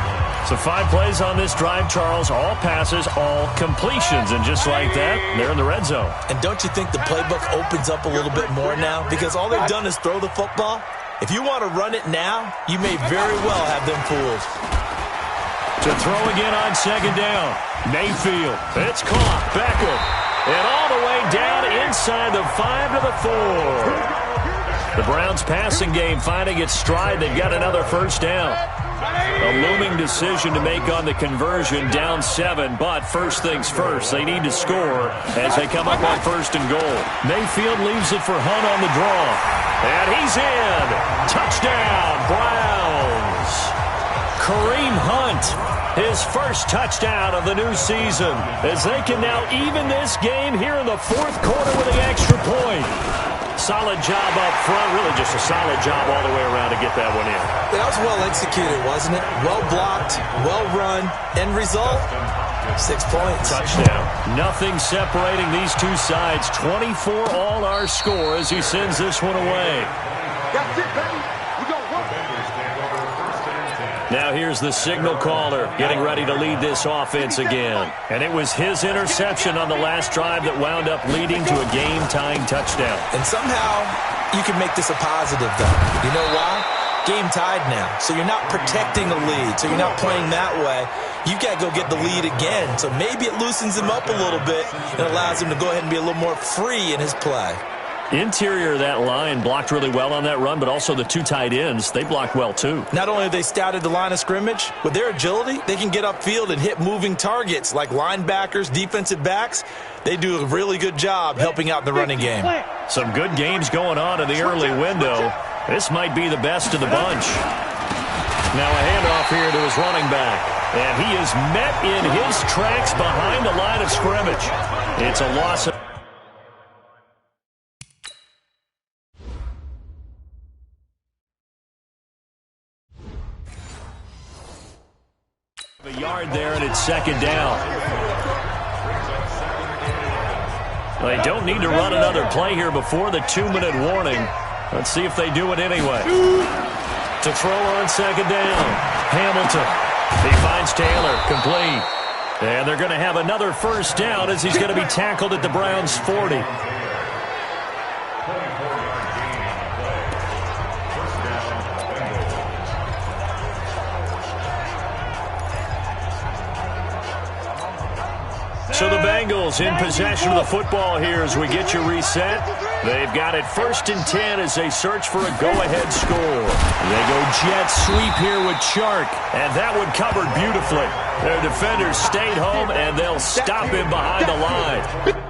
So 5 plays on this drive, Charles. All passes, all completions. And just like that, they're in the red zone. And don't you think the playbook opens up a little bit more now? Because all they've done is throw the football. If you want to run it now, you may very well have them fooled. To throw again on second down. Mayfield. It's caught. Beckham. And all the way down inside the 5 to the 4. The Browns passing game finding its stride. They've got another first down. A looming decision to make on the conversion, down 7, but first things first, they need to score as they come up on first and goal. Mayfield leaves it for Hunt on the draw, and he's in. Touchdown, Browns. Kareem Hunt, his first touchdown of the new season, as they can now even this game here in the 4th quarter with the extra point. Solid job up front, really just a solid job all the way around to get that one in. That was well executed, wasn't it? Well blocked, well run. End result, 6 points. Touchdown. Nothing separating these two sides. 24 all our score as he sends this one away. That's it, baby. We go work. Now here's the signal caller getting ready to lead this offense again. And it was his interception on the last drive that wound up leading to a game-tying touchdown. And somehow you can make this a positive, though. You know why? Game tied now. So you're not protecting the lead. So you're not playing that way. You've got to go get the lead again. So maybe it loosens him up a little bit and allows him to go ahead and be a little more free in his play. Interior of that line blocked really well on that run, but also the 2 tight ends, they blocked well too. Not only have they scouted the line of scrimmage, with their agility, they can get upfield and hit moving targets like linebackers, defensive backs. They do a really good job helping out the running game. Some good games going on in the early window. This might be the best of the bunch. Now a handoff here to his running back. And he is met in his tracks behind the line of scrimmage. It's a loss of a yard there, and it's second down. They don't need to run another play here before the 2-minute warning. Let's see if they do it anyway. To throw on second down, Hamilton. He finds Taylor, complete. And they're going to have another first down as he's going to be tackled at the Browns' 40. So the Bengals in possession of the football here as we get you reset. They've got it 1st and 10 as they search for a go-ahead score. They go jet sweep here with Chark, and that one covered beautifully. Their defenders stayed home, and they'll stop him behind the line.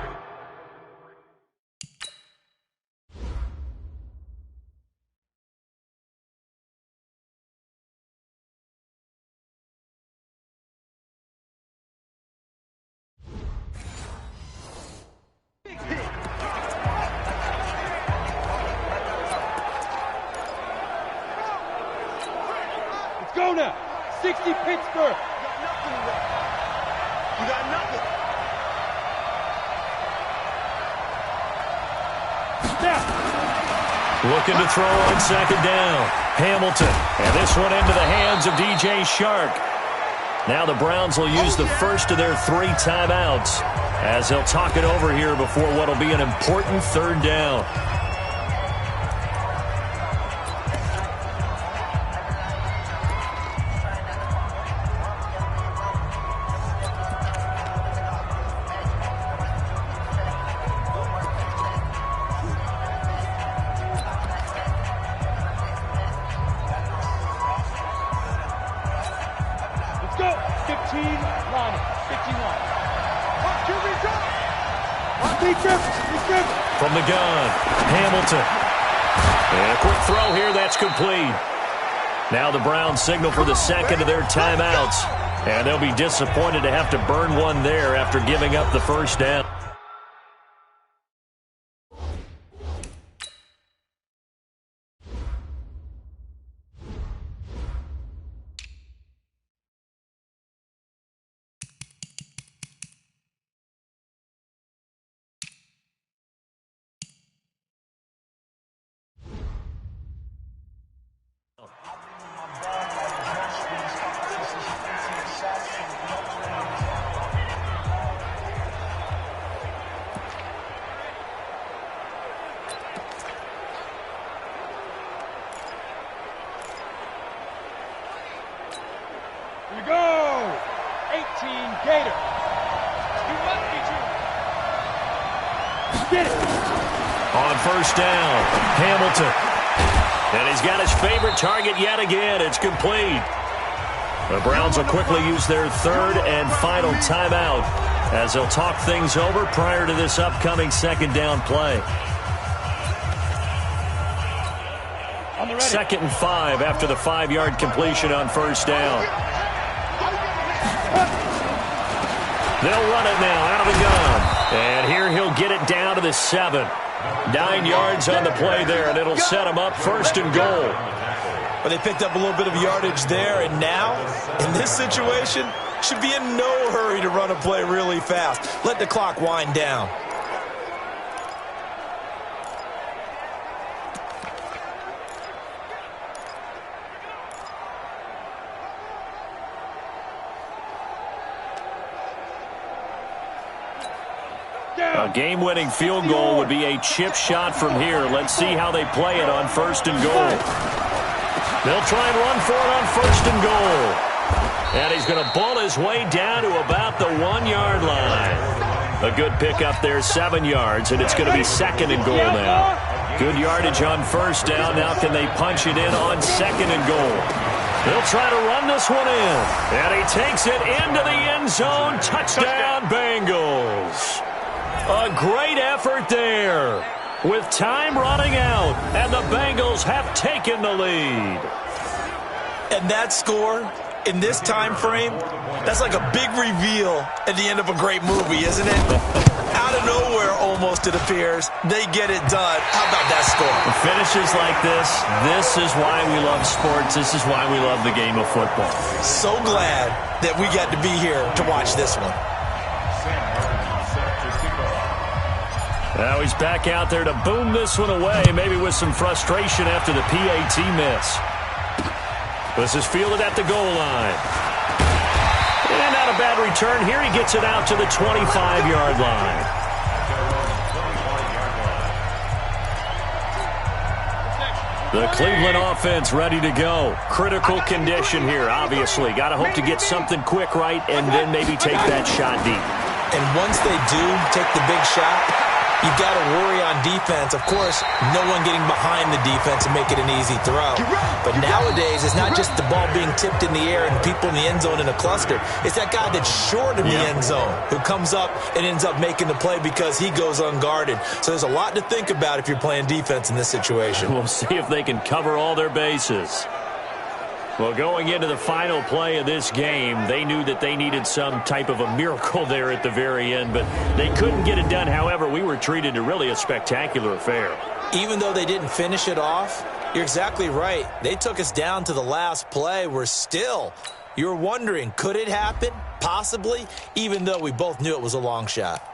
Go now. 60 Pittsburgh. You got nothing. Looking to throw on second down. Hamilton. And this one into the hands of DJ Chark. Now the Browns will use the first of their 3 timeouts as they'll talk it over here before what will be an important 3rd down. From the gun, Hamilton. And a quick throw here, that's complete. Now the Browns signal for the second of their timeouts. And they'll be disappointed to have to burn one there after giving up the first down. Here we go! 18 Gator. You must be true. Get it! On first down, Hamilton. And he's got his favorite target yet again. It's complete. The Browns will quickly use their third and final timeout as they'll talk things over prior to this upcoming second down play. 2nd and 5 after the 5-yard completion on first down. They'll run it now out of the gun. And here he'll get it down to the 7. 9 yards on the play there, and it'll set him up 1st and goal. But they picked up a little bit of yardage there, and now, in this situation, should be in no hurry to run a play really fast. Let the clock wind down. A game-winning field goal would be a chip shot from here. Let's see how they play it on 1st and goal. They'll try and run for it on 1st and goal. And he's going to bull his way down to about the 1-yard line. A good pickup there, 7 yards, and it's going to be 2nd and goal now. Good yardage on first down. Now can they punch it in on 2nd and goal? They'll try to run this one in. And he takes it into the end zone. Touchdown, Bengals. A great effort there with time running out, and the Bengals have taken the lead. And that score in this time frame, that's like a big reveal at the end of a great movie, isn't it? Out of nowhere, almost, it appears, they get it done. How about that score? Finishes like this is why we love sports. This is why we love the game of football. So glad that we got to be here to watch this one. Now he's back out there to boom this one away, maybe with some frustration after the PAT miss. This is fielded at the goal line. And not a bad return here. He gets it out to the 25-yard line. The Cleveland offense ready to go. Critical condition here, obviously. Got to hope to get something quick right and then maybe take that shot deep. And once they do take the big shot, you've got to worry on defense. Of course, no one getting behind the defense and make it an easy throw. But nowadays, it's not just the ball being tipped in the air and people in the end zone in a cluster. It's that guy that's short in the end zone who comes up and ends up making the play because he goes unguarded. So there's a lot to think about if you're playing defense in this situation. We'll see if they can cover all their bases. Well, going into the final play of this game, they knew that they needed some type of a miracle there at the very end, but they couldn't get it done. However, we were treated to really a spectacular affair. Even though they didn't finish it off, you're exactly right. They took us down to the last play. You're wondering, could it happen? Possibly, even though we both knew it was a long shot.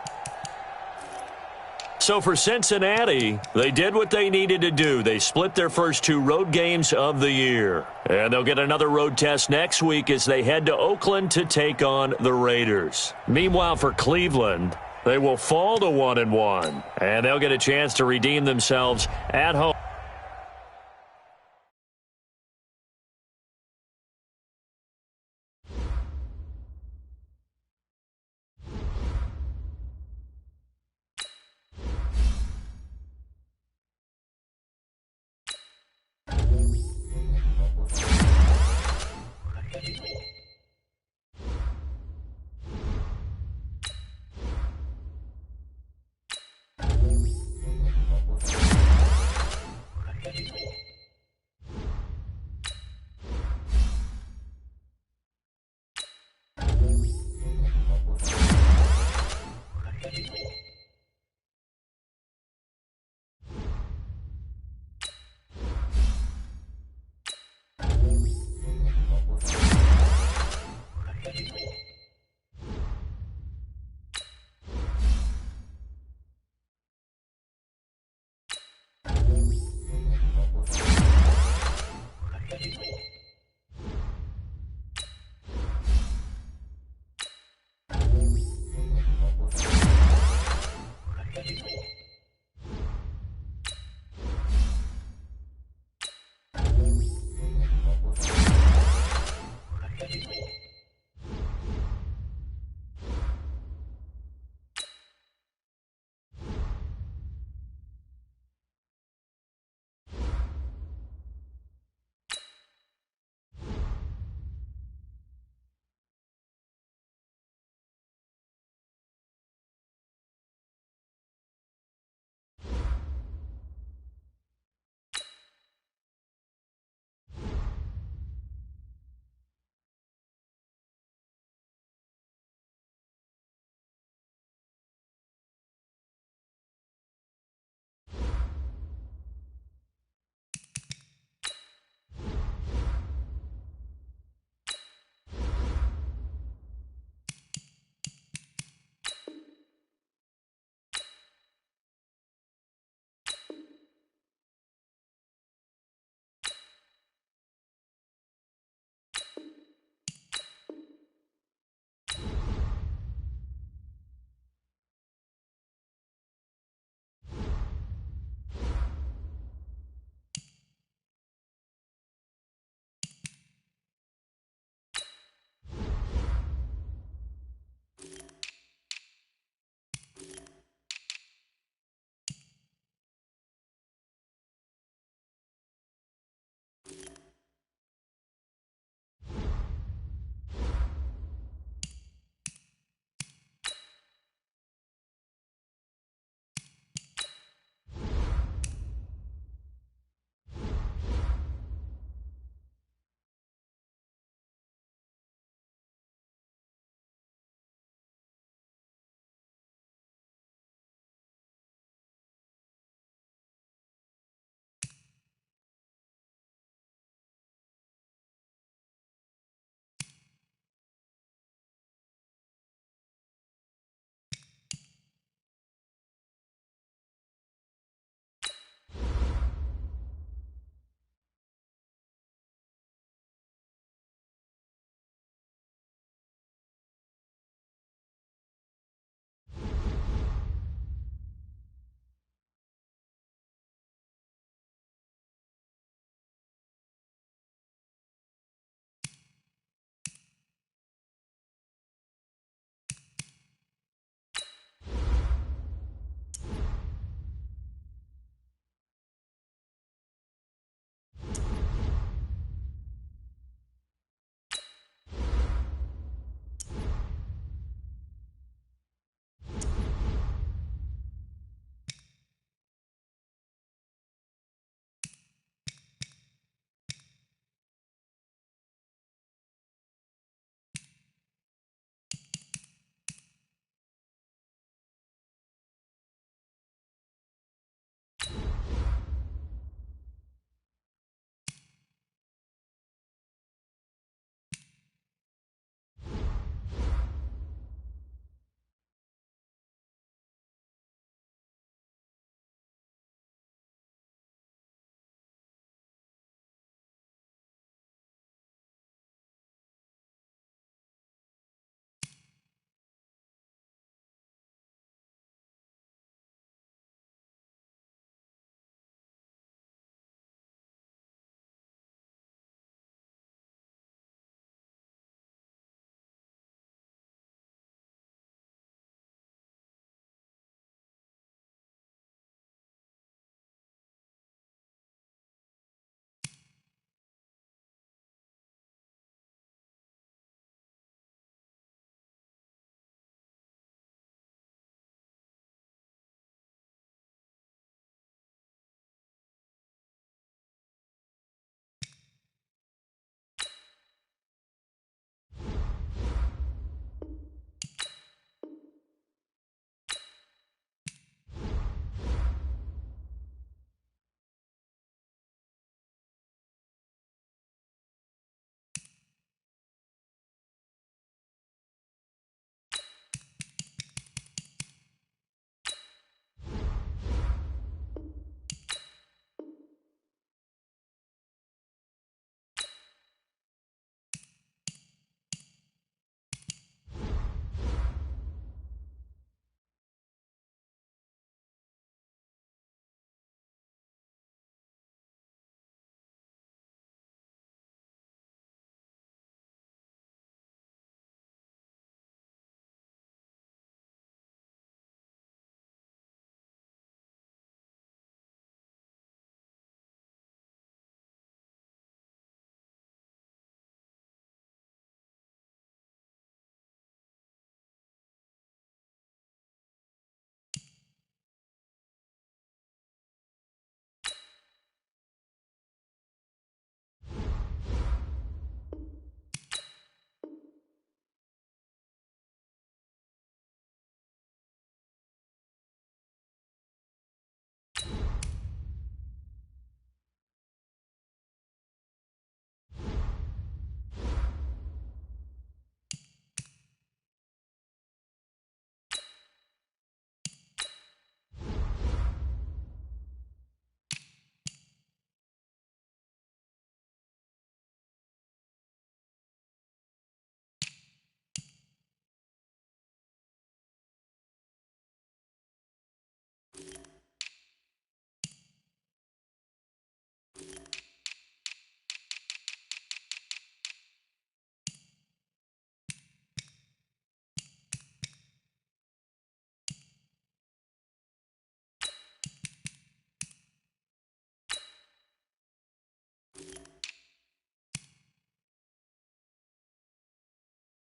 So for Cincinnati, they did what they needed to do. They split their first 2 road games of the year. And they'll get another road test next week as they head to Oakland to take on the Raiders. Meanwhile, for Cleveland, they will fall to 1-1. And they'll get a chance to redeem themselves at home.